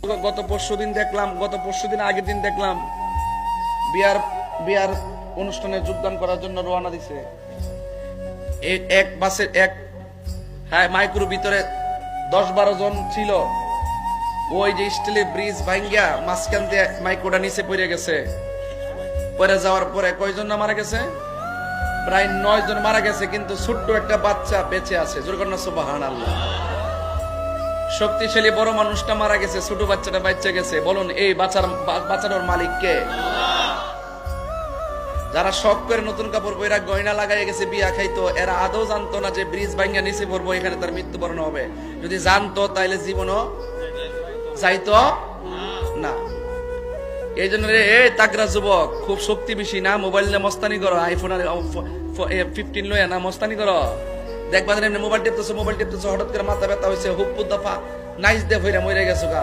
গত পরশুদিন আগের দিন দেখলাম বিয়ার অনুষ্ঠানে যোগদান করার জন্য রওনা দিছে। এক বাসে মাইক্রোর ভিতরে 10-12 জন ছিল। ওই যে স্টিলের ব্রিজ ভাঙ্গিয়া মাঝখান দিয়ে মাইক্রোটা নিচে পড়ে গেছে। পরে যাওয়ার পরে কয়জন না মারা গেছে? প্রায় 9 জন মারা গেছে, কিন্তু ছোট্ট একটা বাচ্চা বেঁচে আছে। জোরকন্যা সুবহানাল্লাহ। শক্তিশালী বড় মানুষটা মারা গেছে, ছোট বাচ্চাটা বাচ্চা গেছে। বলুন এই বাঁচানোর মালিক কে? যারা শখ করে নতুন কাপড় পরে গয়না লাগাই গেছে বিয়া খাইতো, এরা আদৌ জানতো না যে ব্রিজ ভাঙ্গা নিচে পড়বো, এখানে তার মৃত্যুবরণ হবে। যদি জানতো তাইলে জীবনও যাইতো না। এই জন্য তাগরা যুবক, খুব শক্তি বেশি না, মোবাইল নিয়ে মস্তানি করো, আইফোন 15 লইয়া না মস্তানি করো। দেখবা মোবাইল টিপতেছো, হঠাৎ করে মাথা ব্যথা হয়েছে, হুক দফা নাইজ দে ভইরা মরে গেছো গা।